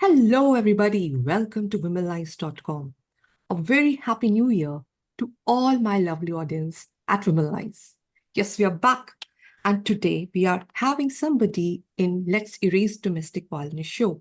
Hello, everybody. Welcome to Womenlines.com. A very happy new year to all my lovely audience at Womenlines. Yes, we are back. And today we are having somebody in Let's Erase Domestic Violence show.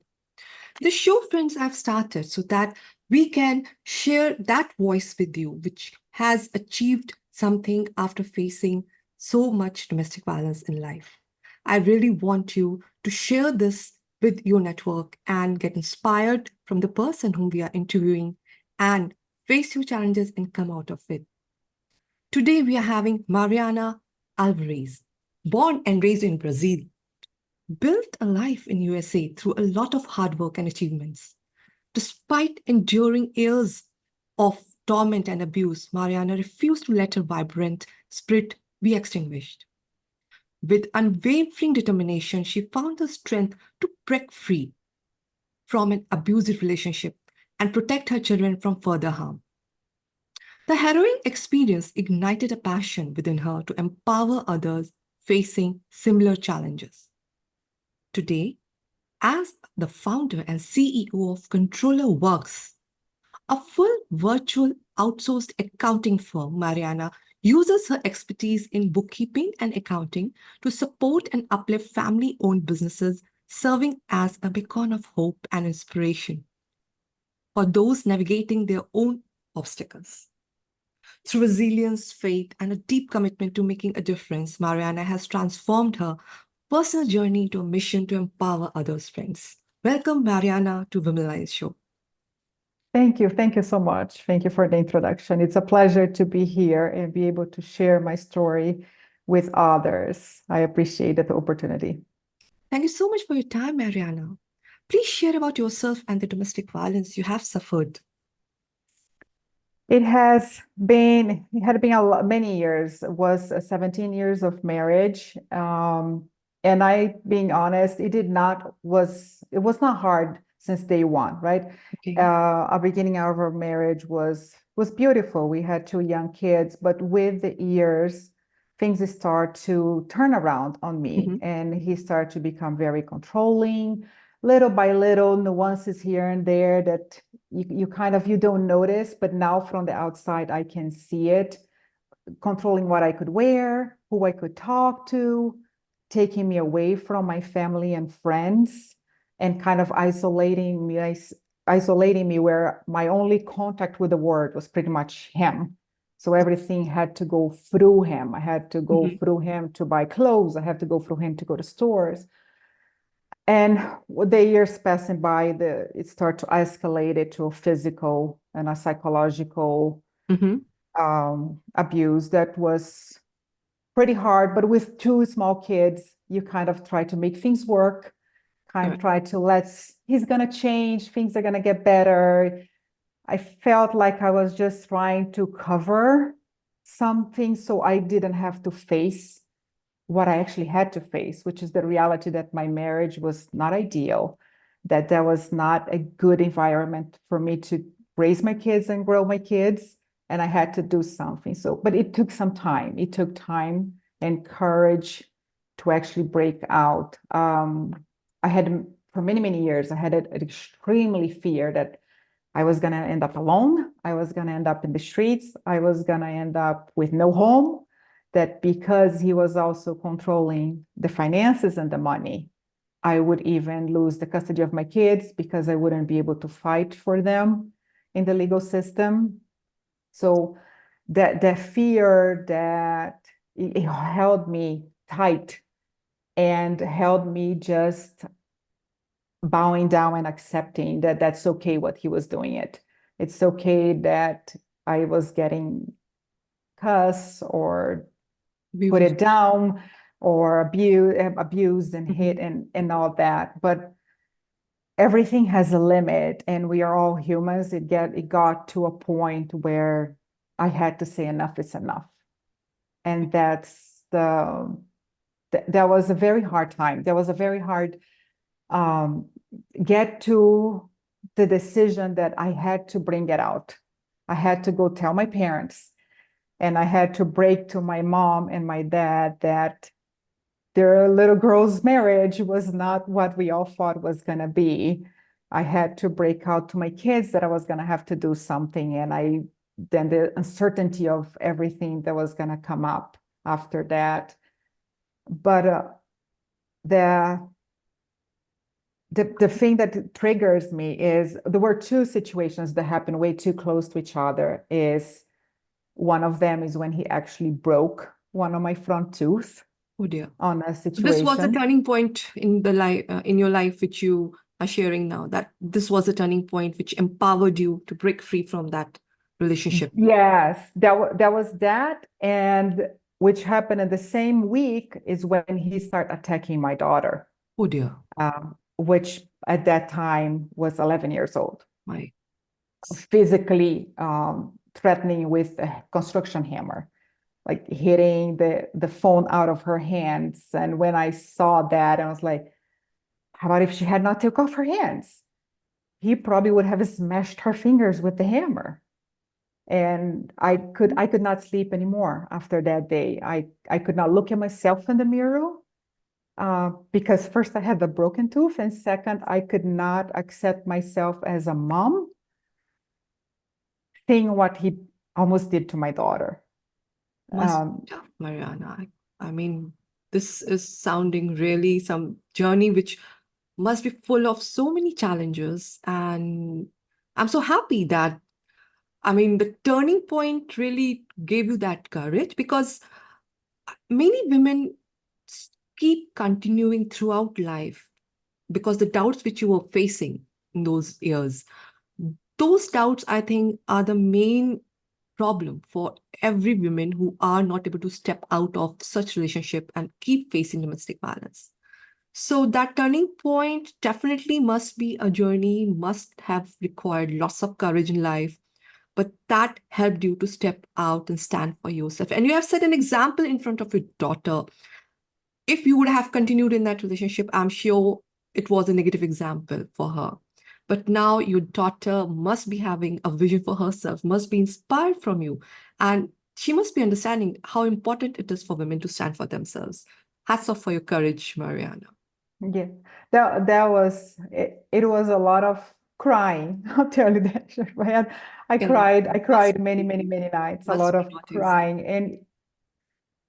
The show, friends, I've started so that we can share that voice with you, which has achieved something after facing so much domestic violence in life. I really want you to share this with your network and get inspired from the person whom we are interviewing and face your challenges and come out of it. Today, we are having Mariana Alvarez, born and raised in Brazil, built a life in USA through a lot of hard work and achievements. Despite enduring years of torment and abuse, Mariana refused to let her vibrant spirit be extinguished. With unwavering determination, she found the strength to break free from an abusive relationship and protect her children from further harm. The harrowing experience ignited a passion within her to empower others facing similar challenges. Today, as the founder and CEO of Controller Works, a full virtual outsourced accounting firm, Mariana uses her expertise in bookkeeping and accounting to support and uplift family owned businesses, serving as a beacon of hope and inspiration for those navigating their own obstacles. Through resilience, faith, and a deep commitment to making a difference, Mariana has transformed her personal journey into a mission to empower others, friends. Welcome, Mariana, to Women Lines Show. Thank you. Thank you so much. Thank you for the introduction. It's a pleasure to be here and be able to share my story with others. I appreciate the opportunity. Thank you so much for your time, Mariana. Please share about yourself and the domestic violence you have suffered. It had been many years. It was 17 years of marriage. And being honest, it was not hard since day one, right? Okay. Our beginning of our marriage was beautiful. We had two young kids, but with the years, things start to turn around on me, Mm-hmm. and he started to become very controlling, little by little, nuances here and there that you don't notice, but now from the outside I can see it, controlling what I could wear, who I could talk to, taking me away from my family and friends, and kind of isolating me where my only contact with the world was pretty much him. So everything had to go through him. I had to go Mm-hmm. through him to buy clothes. I had to go through him to go to stores. And with the years passing by, it started to escalate it to a physical and a psychological Mm-hmm. abuse that was pretty hard. But with two small kids, you kind of try to make things work, kind of Right. try to he's going to change, things are going to get better. I felt like I was just trying to cover something so I didn't have to face what I actually had to face, which is the reality that my marriage was not ideal, that there was not a good environment for me to raise my kids and grow my kids, and I had to do something. So, but it took some time. It took time and courage to actually break out. I had, for many, many years, I had an extremely fear that I was going to end up alone. I was going to end up in the streets. I was going to end up with no home. That because he was also controlling the finances and the money, I would even lose the custody of my kids because I wouldn't be able to fight for them in the legal system. So that fear that it held me tight and held me just bowing down and accepting that that's okay what he was doing it. It's okay that I was getting cussed or put Abuse. it down or abused and Mm-hmm. hit and all that. But everything has a limit, and we are all humans. It got to a point where I had to say enough is enough. And that was a very hard time. That was a very hard um, get to the decision that I had to bring it out. I had to go tell my parents, and I had to break to my mom and my dad that their little girl's marriage was not what we all thought was going to be. I had to break out to my kids that I was going to have to do something. And then the uncertainty of everything that was going to come up after that. But the thing that triggers me is there were two situations that happened way too close to each other. Is one of them is when he actually broke one of my front tooth Oh dear. on a So this was a situation. turning point in the life in your life, which you are sharing now. That this was a turning point which empowered you to break free from that relationship. Yes, that was that, and which happened in the same week is when he started attacking my daughter, Oh dear. which at that time was 11 years old, My. physically threatening with a construction hammer, like hitting the phone out of her hands. And when I saw that, I was like, how about if she had not took off her hands? He probably would have smashed her fingers with the hammer. And I could not sleep anymore after that day. I could not look at myself in the mirror because first I had the broken tooth, and second, I could not accept myself as a mom seeing what he almost did to my daughter. Must be tough, Mariana. I mean, this is sounding really some journey which must be full of so many challenges. And I'm so happy that, I mean, the turning point really gave you that courage because many women keep continuing throughout life because the doubts which you were facing in those years, those doubts, I think, are the main problem for every woman who are not able to step out of such relationship and keep facing domestic violence. So that turning point definitely must be a journey, must have required lots of courage in life, but that helped you to step out and stand for yourself. And you have set an example in front of your daughter. If you would have continued in that relationship, I'm sure it was a negative example for her. But now your daughter must be having a vision for herself, must be inspired from you. And she must be understanding how important it is for women to stand for themselves. Hats off for your courage, Mariana. Yeah, that was it. It was a lot of crying. I'll tell you that. I And cried. I must cried many, many, many nights. A must lot be of what you say. crying, and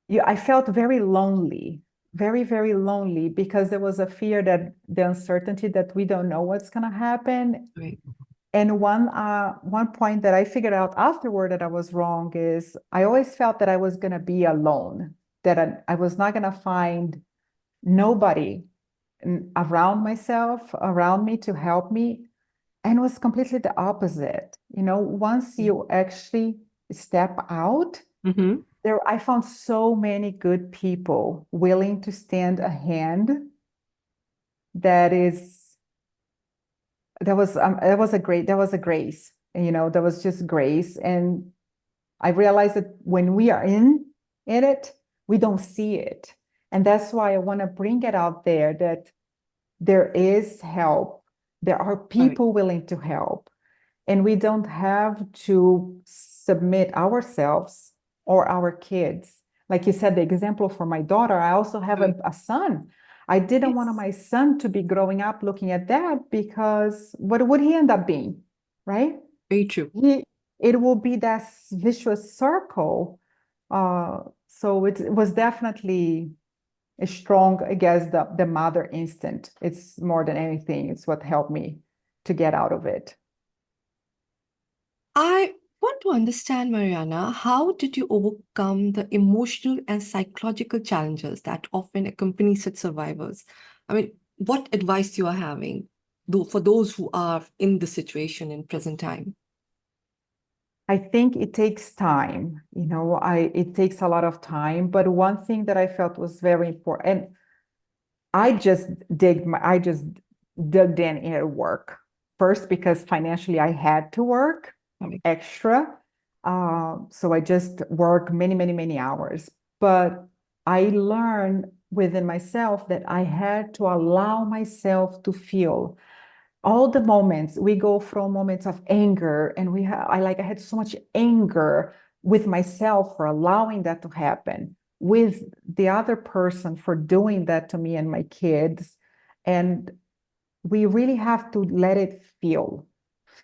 yeah, I felt very lonely, very, very lonely because there was a fear that the uncertainty that we don't know what's going to happen. Right. And one point that I figured out afterward that I was wrong is I always felt that I was going to be alone, that I was not going to find nobody around myself, around me to help me. And it was completely the opposite. Once you actually step out, Mm-hmm. I found so many good people willing to stand a hand. That is, that was a grace. That was just grace. And I realized that when we are in it, we don't see it. And that's why I want to bring it out there that there is help. There are Right. people willing to help. And we don't have to submit ourselves or our kids. Like you said, the example for my daughter, I also have Right. a son. I didn't want Yes. my son to be growing up looking at that because what would he end up being? Right? Very true. It will be that vicious circle. So it was definitely a strong, I guess, the mother instinct. It's more than anything, it's what helped me to get out of it. I want to understand, Mariana, how did you overcome the emotional and psychological challenges that often accompany such survivors? I mean, what advice you are having for those who are in the situation in present time? I think it takes time, it takes a lot of time. But one thing that I felt was very important, and I just dug in at work first because financially I had to work Right. extra. So I just worked many, many, many hours. But I learned within myself that I had to allow myself to feel all the moments. We go from moments of anger, and I had so much anger with myself for allowing that to happen, with the other person for doing that to me and my kids. And we really have to let it feel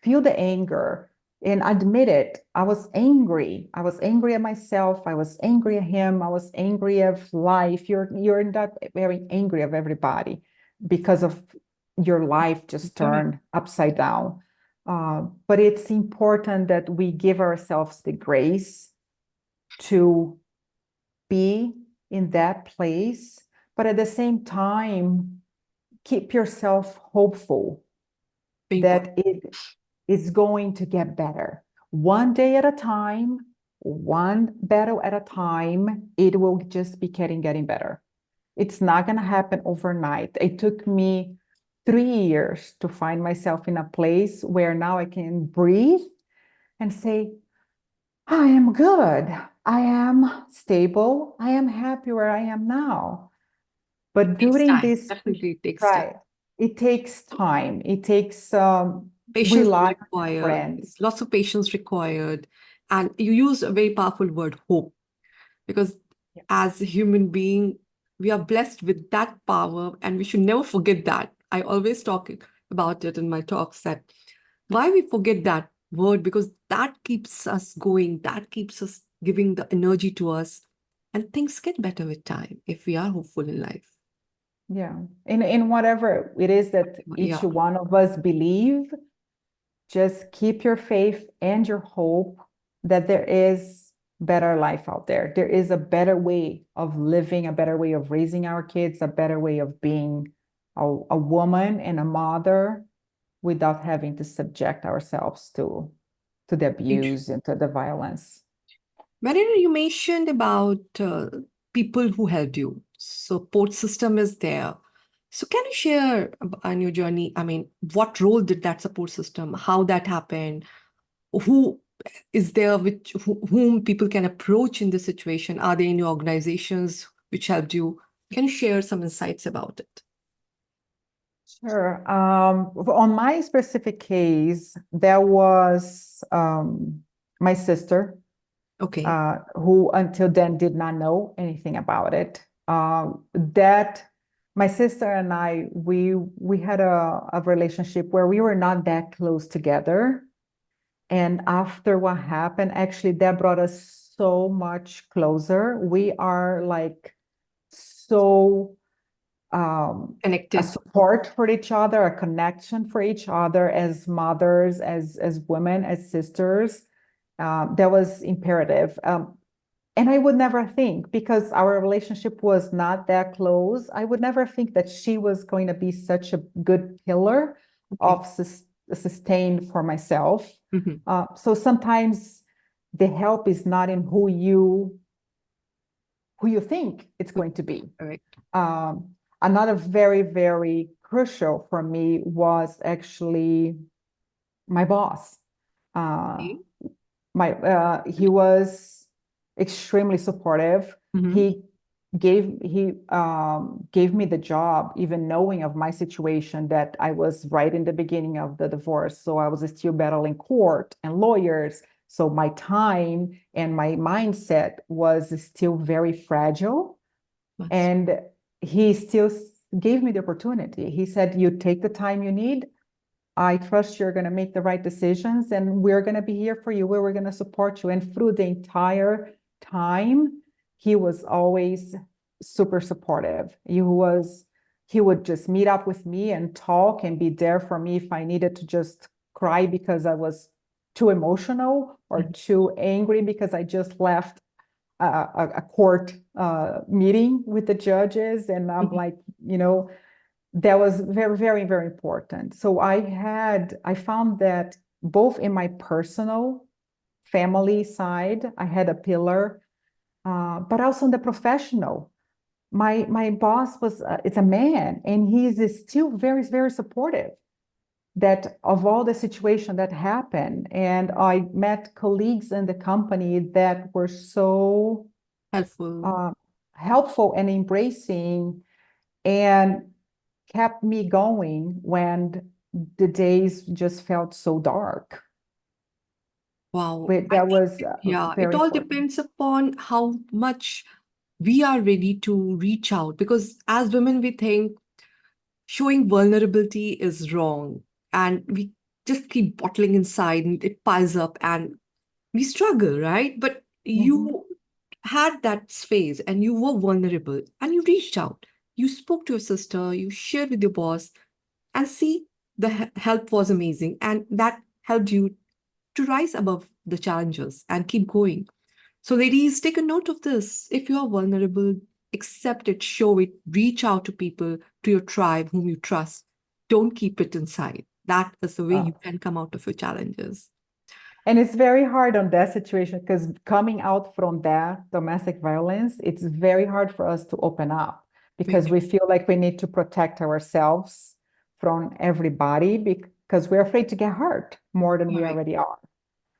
the anger and admit it. I was angry. I was angry at myself. I was angry at him. I was angry at life. You're not very angry of everybody because of your life just Correct. turned upside down. But it's important that we give ourselves the grace to be in that place, but at the same time, keep yourself hopeful Very important. that it is going to get better. One day at a time, one battle at a time, it will just be getting better. It's not going to happen overnight. It took me 3 years to find myself in a place where now I can breathe and say, I am good. I am stable. I am happy where I am now. But Takes during time. this, Definitely it takes time. right, it takes time. It takes Patience is rely on your required. friends. Lots of patience required. And you use a very powerful word, hope, because Yeah. as a human being, we are blessed with that power, and we should never forget that. I always talk about it in my talks that why we forget that word, because that keeps us going, that keeps us giving the energy to us, and things get better with time if we are hopeful in life. Yeah. In whatever it is that each Yeah, one of us believe, just keep your faith and your hope that there is better life out there. There is a better way of living, a better way of raising our kids, a better way of being a woman and a mother without having to subject ourselves to the very true. abuse and to the violence. Marina, you mentioned about people who helped you. Support system is there. So can you share on your journey? I mean, what role did that support system? How that happened? Who is there which whom people can approach in this situation? Are they in your organizations which helped you? Can you share some insights about it? Sure. On my specific case, there was my sister, Okay. who until then did not know anything about it. That my sister and I, we had a relationship where we were not that close together. And after what happened, actually, that brought us so much closer. We are like so a Connected. support for each other, a connection for each other as mothers, as women, as sisters. That was imperative. And I would never think, because our relationship was not that close, I would never think that she was going to be such a good pillar Okay. of sustain for myself. Mhm. So sometimes the help is not in who you think it's going to be. Correct. Another very, very crucial for me was actually my boss. Uh, Okay. he was extremely supportive. Mhm. He gave me the job, even knowing of my situation that I was right in the beginning of the divorce. So I was still battling court and lawyers. So my time and my mindset was still very fragile. That's And he still gave me the opportunity. He said, you take the time you need. I trust you're going to make the right decisions, and we're going to be here for you. We're going to support you. And through the entire time, he was always super supportive. He would just meet up with me and talk and be there for me if I needed to just cry because I was too emotional or Mhm. too angry because I just left a court meeting with the judges. And I'm Mhm. like, that was very, very, very important. So I found that both in my personal family side, I had a pillar, but also in the professional. My boss it's a man, and he's still very, very supportive that of all the situation that happened. And I met colleagues in the company that were so Helpful. uh, helpful and embracing and kept me going when the days just felt so dark. Wow. But I that think, was yeah, it very all important. depends upon how much we are ready to reach out. Because as women, we think showing vulnerability is wrong. And we just keep bottling inside and it piles up and we struggle, right? But Mhm. you had that phase and you were vulnerable and you reached out. You spoke to your sister, you shared with your boss, and see, the help was amazing. And that helped you to rise above the challenges and keep going. So, ladies, take a note of this. If you are vulnerable, accept it, show it, reach out to people, to your tribe whom you trust. Don't keep it inside. That is the way Uh, you can come out of your challenges. and it's very hard on that situation because coming out from that domestic violence, it's very hard for us to open up Very because we true. feel like we need to protect ourselves from everybody because we're afraid to get hurt more than we Correct. already are.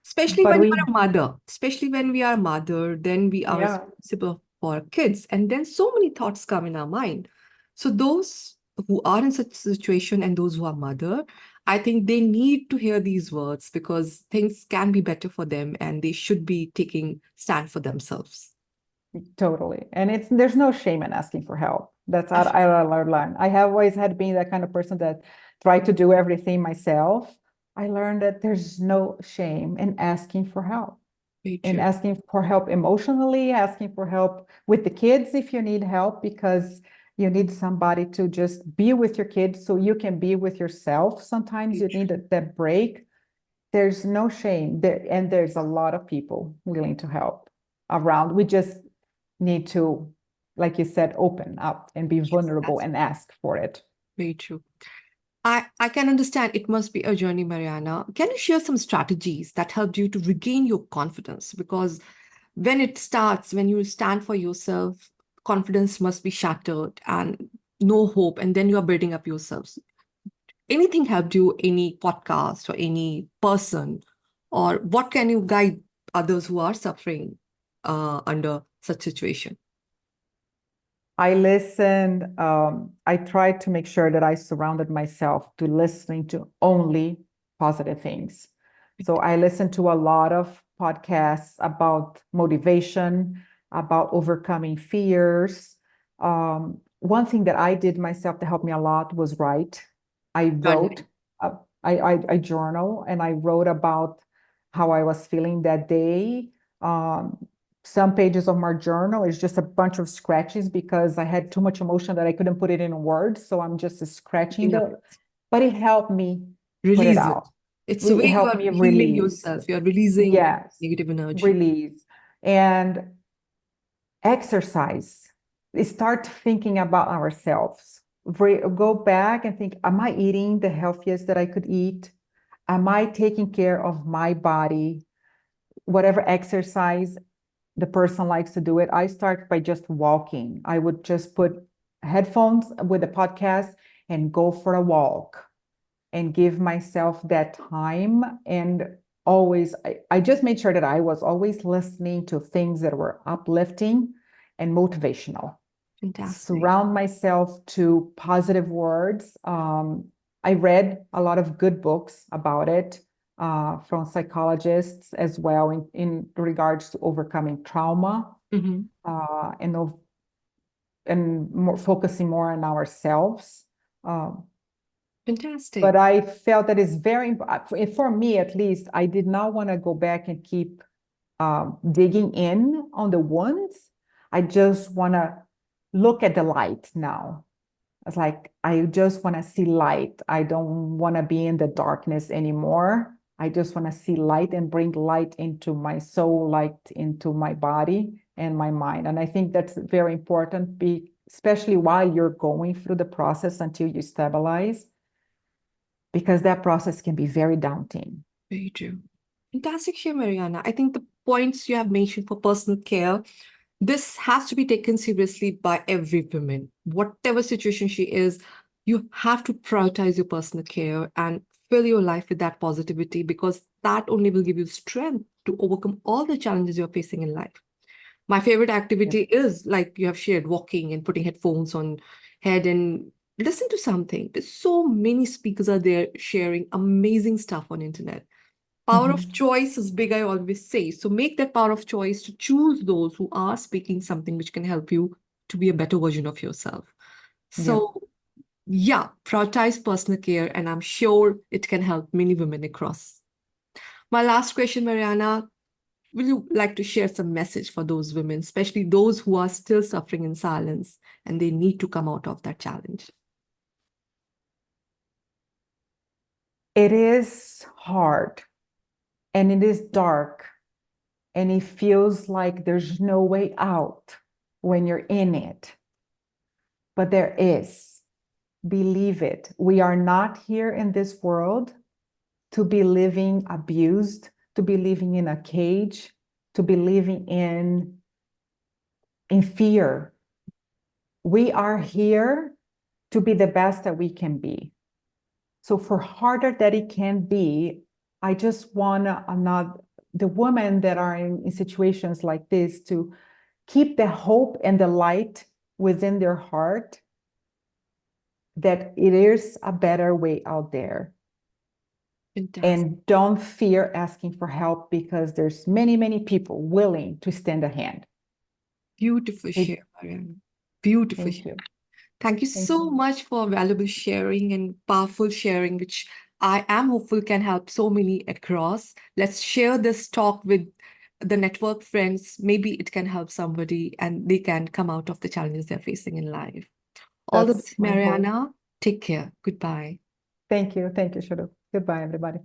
Especially But when we, you're a mother, especially when we are a mother, then we are yeah, responsible for our kids. And then so many thoughts come in our mind. So those who are in such a situation and those who are mother, I think they need to hear these words because things can be better for them and they should be taking stand for themselves. totally. And it's there's no shame in asking for help. That's what Definitely. I learned. I have always had been that kind of person that tried to do everything myself. I learned that there's no shame in asking for help, Very in true. asking for help emotionally, asking for help with the kids if you need help because you need somebody to just be with your kids so you can be with yourself. Sometimes Very you need true. that break. There's no shame there, and there's a lot of people willing to help around. We just need to, like you said, open up and be Yes, vulnerable that's and ask for it. very true. I can understand it must be a journey, Mariana. Can you share some strategies that helped you to regain your confidence? Because when it starts, when you stand for yourself, confidence must be shattered and no hope, and then you are building up yourselves. Anything helped you, any podcast or any person, or what can you guide others who are suffering under such situation? I listened. I tried to make sure that I surrounded myself to listening to only positive things. So I listened to a lot of podcasts about motivation, about overcoming fears. One thing that I did myself to help me a lot was write. I wrote, Journaling. uh, I journal, and I wrote about how I was feeling that day. Um, some pages of my journal is just a bunch of scratches because I had too much emotion that I couldn't put it in words. So I'm just scratching Enough. but it helped me put it Release it. out. It's the It way you helped are me healing release. yourself. You are releasing Yes, negative energy. release. And exercise. Start thinking about ourselves. Go back and think, am I eating the healthiest that I could eat? Am I taking care of my body? Whatever exercise the person likes to do it. I start by just walking. I would just put headphones with a podcast and go for a walk and give myself that time. And always, I just made sure that I was always listening to things that were uplifting and motivational. Fantastic. Surround myself to positive words. I read a lot of good books about it from psychologists as well in regards to overcoming trauma Mhm. uh, and, and more focusing more on ourselves. Um, Fantastic. but I felt that it's very, for me at least, I did not want to go back and keep digging in on the wounds. I just want to look at the light now. It's like, I just want to see light. I don't want to be in the darkness anymore. I just want to see light and bring light into my soul, light into my body and my mind. And I think that's very important, especially while you're going through the process until you stabilize, because that process can be very daunting. Very true. Fantastic share, Mariana. I think the points you have mentioned for personal care, this has to be taken seriously by every woman. Whatever situation she is, you have to prioritize your personal care and fill your life with that positivity because that only will give you strength to overcome all the challenges you're facing in life. My favorite Yeah. activity is like you have shared, walking and putting headphones on head and listen to something. There's so many speakers are there sharing amazing stuff on internet. Power of Mhm. choice is big, I always say. So make that power of choice to choose those who are speaking something which can help you to be a better version of yourself. Yeah. So Yeah, prioritize personal care, and I'm sure it can help many women across. My last question, Mariana, will you like to share some message for those women, especially those who are still suffering in silence and they need to come out of that challenge? It is hard and it is dark and it feels like there's no way out when you're in it. But there is. Believe it. We are not here in this world to be living abused, to be living in a cage, to be living in fear. We are here to be the best that we can be. So for harder that it can be, I just want not the women that are in situations like this to keep the hope and the light within their heart that it is a better way out there. Fantastic. And don't fear asking for help because there's many, many people willing to stand a hand. Beautiful It, share, Mariana. Beautiful thank share. you. Thank you Thank so you. much for valuable sharing and powerful sharing, which I am hopeful can help so many across. Let's share this talk with the network friends. Maybe it can help somebody and they can come out of the challenges they're facing in life. All the That's best, my hope. Mariana. Take care. Goodbye. Thank you. Thank you, Shuru. Goodbye, everybody.